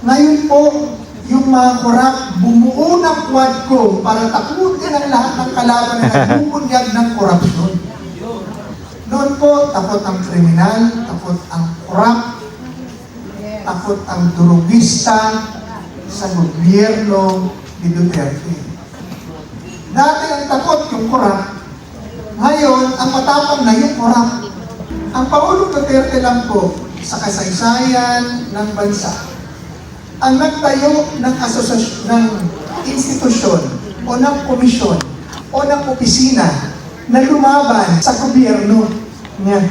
Ngayon po, yung mga korap, bumuo ng Quadcom para takutin ang lahat ng kalaban na nagbubunyag ng korupsyon. Noon po, takot ang kriminal, takot ang korap, takot ang durugista sa gobyerno ni Duterte. Dati ang takot yung korap, ngayon ang matapang na yung korap. Ang Pangulong Duterte lang po sa kasaysayan ng bansa ang nagtayo ng ng institusyon o ng komisyon o ng opisina na lumaban sa gobyerno niya.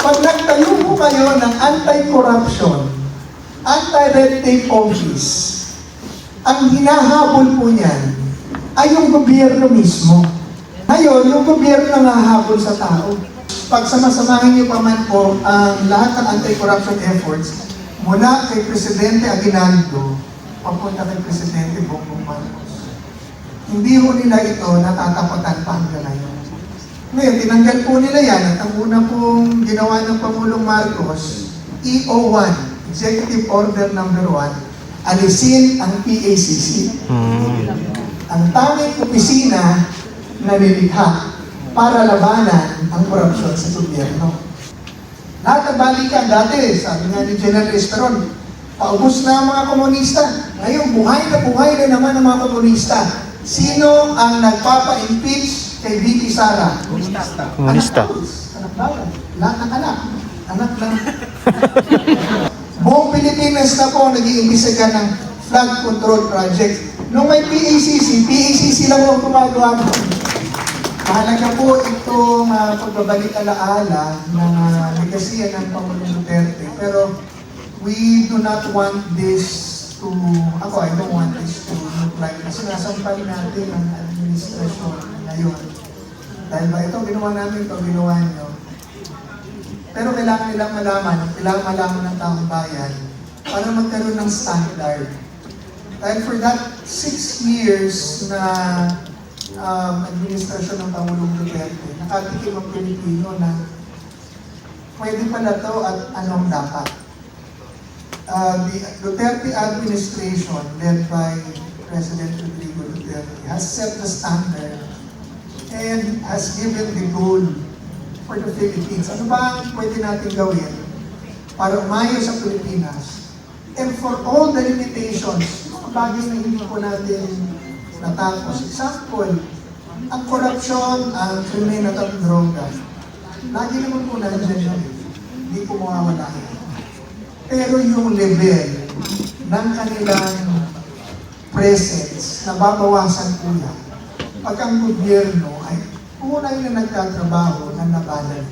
Pag nagtayo po kayo ng anti-corruption, anti-red tape office, ang hinahabol po niyan ay yung gobyerno mismo. Ngayon, yung gobyerno nangahabol sa tao. Pag samasamahin niyo pa man po ang lahat ng anti-corruption efforts mula kay Presidente Aguinaldo papunta kay Presidente Bongbong Marcos, hindi ho nila ito natatakotan pa hanggang ngayon. Ngayon, tinanggal po nila yan at ang una pong ginawa ng Pangulong Marcos, EO1, Executive Order Number 1, alisin ang PACC. Ang tanging opisina na nilikha para labanan ang korupsyon sa gobyerno. Lahat ng balikan dati, sabi nga ni General Esperon, paubos na ang mga komunista. Ngayon, buhay na naman ang mga komunista. Sino ang nagpapa-impeach kay VP Sara? Komunista. Anak bawal. Lahat ng anak. Anak lang. Buong Pilipinas na po nag-iimbisigan ng flood control project. Nung may PACC lang ang gumagawa mo. Mahalaga po itong pagbabalik alaala ng legasiya ng Pangulong Duterte. Pero we do not want this to, I don't want this to look like na sinasampal natin ang administrasyon ngayon. Dahil ba ito, ginawa namin ito, ginawa nyo. Pero kailangan nilang malaman ng taong bayan para magkaroon ng standard. Dahil for that 6 years na administrasyon ng Pangulong Duterte, nakatikim ang Pilipino na pwede pala to at anong dapat. The Duterte administration led by President Rodrigo Duterte has set the standard and has given the goal for the Philippines. Ano ba ang pwede natin gawin para umayos sa Pilipinas? And for all the limitations, mga bagay na hindi po natin natapos. Example, ang korupsyon, ang krimen at ang droga. Lagi naman po nandiyan yun. Hindi po mawawala. Pero yung level ng kanilang presence, nababawasan po yan. Pag ang gobyerno ay unay na nagtatrabaho ng labanan.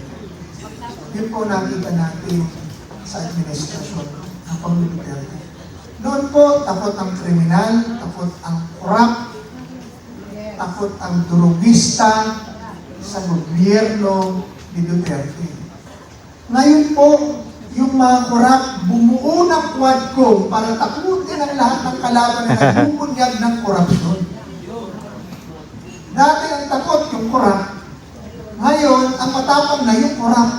Yun po nakita natin sa administrasyon ng Pangulong Duterte. Noon po, takot ang kriminal, takot ang korap, takot ang durugista sa gobyerno ni Duterte. Ngayon po, yung mga korap, bumuo ng Quadcom para takutin ang lahat ng kalaban na nagbubunyag ng korupsyon. Dati ang takot yung korap, ngayon ang matapang na yung korap.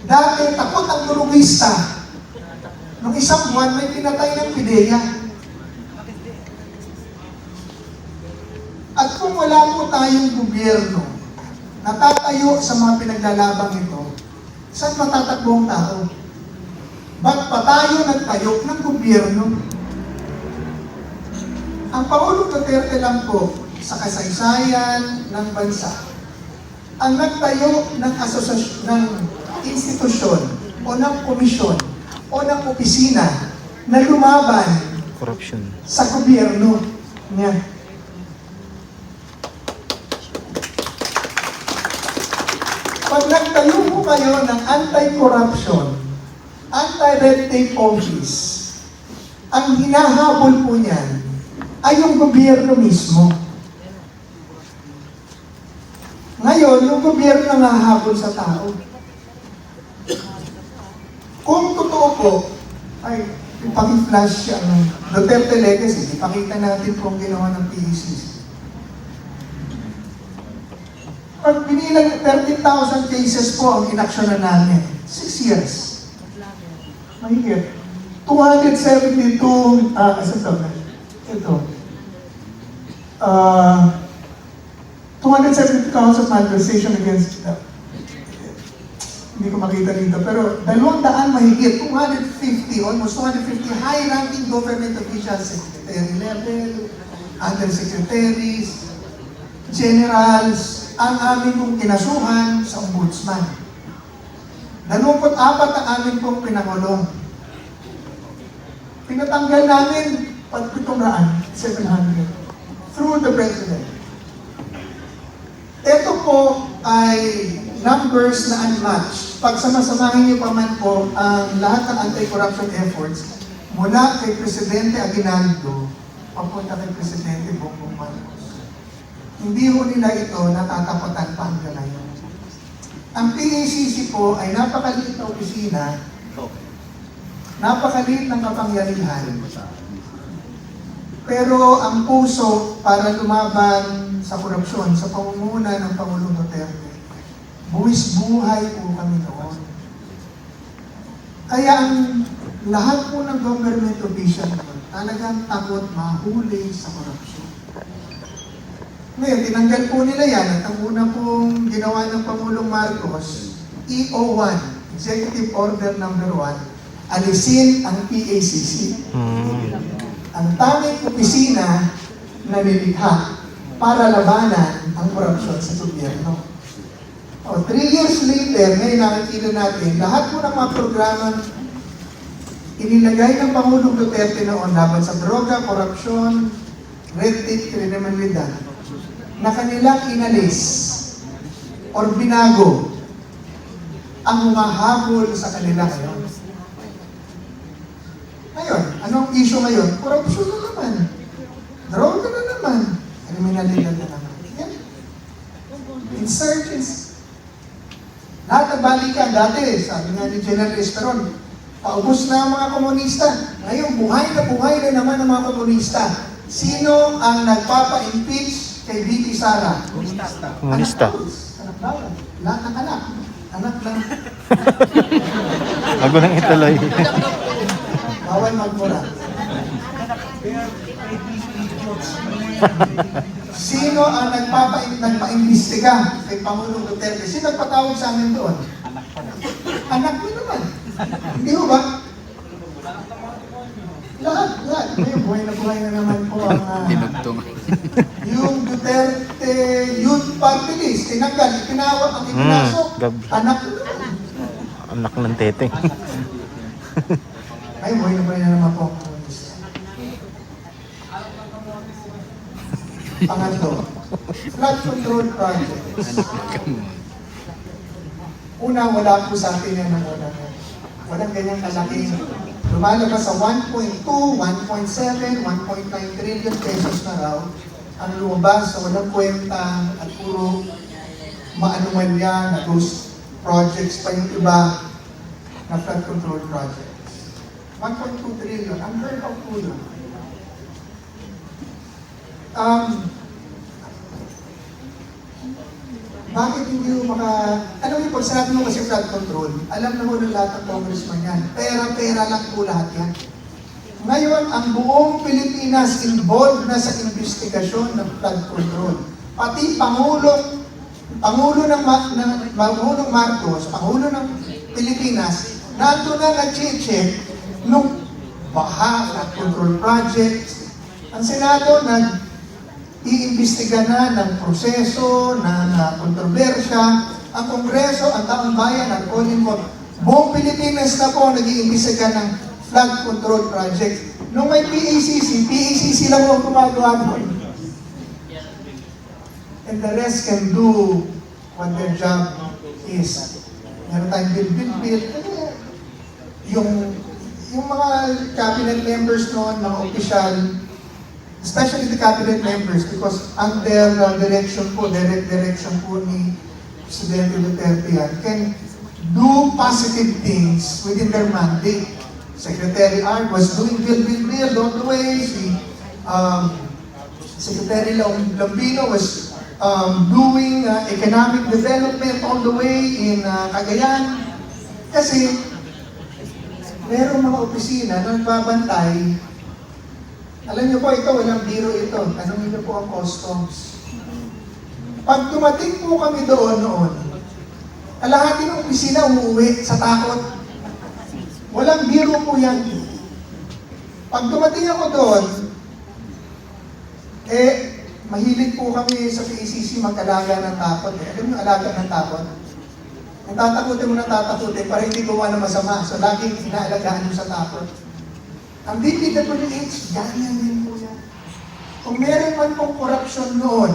Dati takot ang durugista. Nung isang buwan, may pinatay ng PIDEA. At kung wala po tayong gobyerno na tatayo sa mga pinaglalabang ito, saan matatakbo ang tao? Ba't pa tayo nagtayo ng gobyerno? Ang Pangulong Duterte lang po sa kasaysayan ng bansa ang nagtayo ng institusyon o ng komisyon o ng opisina na lumaban Corruption. sa gobyerno niya. Pag nagtayo po kayo ng anti-corruption, anti-red tape office, ang hinahabol po niyan ay yung gobyerno mismo. Ngayon, yung gobyerno nangahabol sa tao. Kung totoo po, ay paki-flash ang Duterte Legacy, ipakita natin kung ginawa ng PACC. Pag binilang 13,000 cases po ang inaksyonan namin, 6 years. Mahigit. 272, ito. 272 counts of malversation against, hindi ko makita dito, pero 200 mahigit, 250, almost 250 high-ranking government officials, secretary level, undersecretaries, generals, ang amin pong kinasuhan sa ombudsman. 24 ang amin pong pinakulong. Pinatanggal namin 700 through the president. Ito po ay numbers na unmatched. Pag samasamahin niyo pa man po ang lahat ng anti-corruption efforts mula kay Presidente Aguinaldo papunta kay Presidente Bongbong Marcos. Hindi ho nila ito natatapatan pa hanggang ngayon. Ang PACC po ay napakaliit na opisina, napakaliit ng kapangyarihan, pero ang puso para lumaban sa korupsyon, sa pamumuno ng Pangulong Duterte, buwis buhay po kami noon. Kaya ang lahat po ng government official talagang takot mahuli sa korupsyon. Ngayon, tinanggal po nila yan at ang una pong ginawa ng Pangulong Marcos, EO1, Executive Order Number 1, alisin ang PACC. Ang tanging opisina na nilikha para labanan ang korupsyon sa gobyerno. 3 years later, ngayon nakikita natin, lahat po ng mga programa inilagay ng Pangulong Duterte noon laban sa droga, korupsyon, red tape, kriminalidad, na kanilang inalis or binago ang humahabol sa kanila ngayon. Ngayon, anong issue ngayon? Korupsyon na naman. Droga na naman. Kriminalidad na naman. Yan. Insurgents. Lahat ng balikan dati, sabi nga ni General Esperon, paubos na ang mga komunista. Ngayon, buhay na naman ang mga komunista. Sino ang nagpapa-impeach kay VP Sara? Komunista. Anak bawal. Lahat ng anak. Anak lang. Bago nang ituloy. Bawal magmura. Sino ang nagpa-imbestiga kay Pangulong Duterte? Sino nagpatawag sa amin doon? Anak mo naman. Hindi ho ba? Lahat. Ngayon, buhay na naman po ang yung Duterte Youth Party List. Tinanggal, itinawag, ang itinasok. Anak mo naman. Anak ng tete. Ay, buhay na naman po ang komunista. Pangatlo, flood control projects. Una, wala po sa atin yan ng una. Walang ganyang kalaking. Lumalabas sa 1.2, 1.7, 1.9 trillion pesos na raw ang lumabas sa walang kwenta at puro maanumalya na those projects pa yung iba na flood control projects. 1.2 trillion, unheard of po yun. Bakit hindi mo alam mo, pag sinabi mo kasi flood control, alam na mo ng lahat ng congressman yan. Pera-pera lang po lahat yan. Ngayon, ang buong Pilipinas involved na sa investigasyon ng flood control. Pati Pangulong Marcos, Pangulo ng Pilipinas, nato na nag-check nung baha, flood control projects. Ang Senado iimbestiga na ng proseso, ng kontrobersya. Ang Kongreso, ang taong bayan, ang calling for buong Pilipinas na po nag-iimbestiga ng flood control project. Nung may PACC lang ang gumagawa doon. And the rest can do what their job is. Meron tayong bill. Yung mga cabinet members noon, mga opisyal, especially the cabinet members, because under direction po, direct direction po ni Presidente Duterte yan, can do positive things within their mandate. Secretary Art was doing bill all the way. Si Secretary Lambino was doing economic development all the way in Cagayan. Kasi, merong mga opisina na nagbabantay. Alam niyo po, ito, walang biro ito. Tanungin niyo po ang customs. Pag dumating po kami doon noon, kalahati ng opisina umuwi sa takot. Walang biro po yan. Pag dumating ako doon, mahilig po kami sa PACC mag-alaga ng takot. Alam niyo, alaga ng takot? Ang tatakutin mo na tatakutin para hindi gumawa ng masama. So, laging inaalagaan mo sa takot. Ang DPWH, ganyan din po yan. Kung meron man pong corruption noon,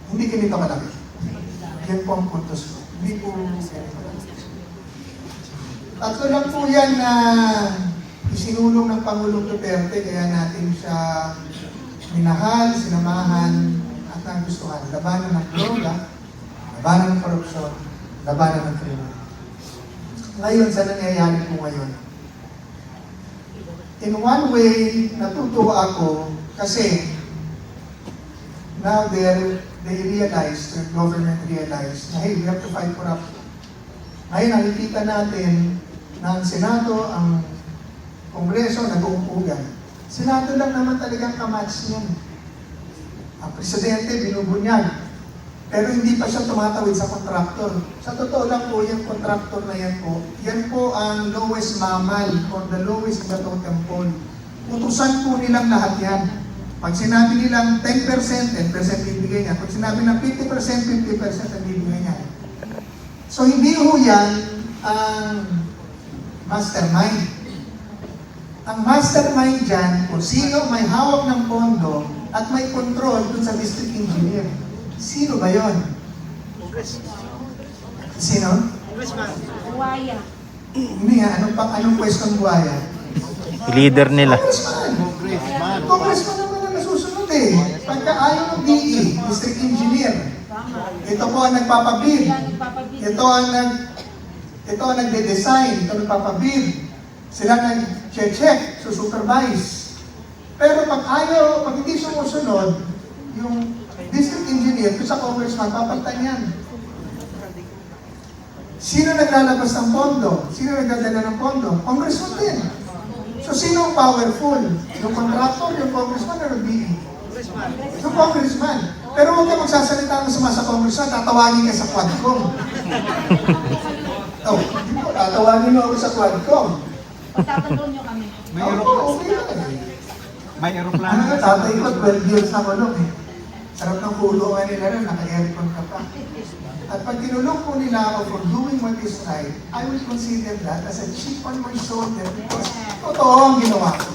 hindi ganito malaki. Yan po ang puntos ko. Hindi po ganito malaki. Tatlo lang po yan na isinulong ng Pangulong Duterte, kaya natin siya minahal, sinamahan, at nagustuhan. Labanan ng droga, labanan ng korupsyon, labanan ng krimen. Ngayon, sa nangyayari po ngayon, in one way, natutuwa ako kasi now they realize, the government realized na hey, we have to fight corruption. Ngayon, nakikita natin na ang Senado, ang Kongreso, nag-uumpugan. Senado lang naman talagang kamats niyan. Ang Presidente, binubunyag. Pero hindi pa siya tumatawid sa kontraktor. Sa totoo lang po, yung kontraktor na yan po ang lowest mammal or the lowest in the totem pole. Utusan po nilang lahat yan. Pag sinabi nilang 10%, 10% bibigay niya. Pag sinabi ng 50%, 50% ang bibigay niya. So hindi ho yan ang mastermind. Ang mastermind dyan, kung sino may hawak ng pondo at may control dun sa district engineer. Sino ba yun? Sino? Buwaya. Hindi nga, anong pwestong buhaya? Leader nila. Congressman. Congressman naman ang nasusunod eh. Pagka ayaw ng DE, district engineer. Ito po ang nagpapabid. Ito ang nagde-design, ito ang nagpapabid. Sila nag-check, supervise. Pero pag hindi sumusunod, yung district engineer, ito sa congressman, papalitan yan. Sino naglalabas ng pondo? Sino nagdadala ng pondo? Congressman din. So sino ang powerful? Yung contractor, yung congressman, or DE? Yung congressman. Pero huwag ka magsasalita ng sama sa congressman, tatawagin ka sa Quadcom. Oh, hindi po, tatawagin mo ako sa Quadcom. Pagtatanggol nyo kami. May Okay aeroplano. lang. May Ano aeroplano. nga, tatay ko, 12 years na kulong eh. Sarap ng kulungan nila rin, naka-aircon ka pa. At pag kinulong po nila ako for doing what is right, I will consider that as a chip on my shoulder because totoo ang ginawa ko.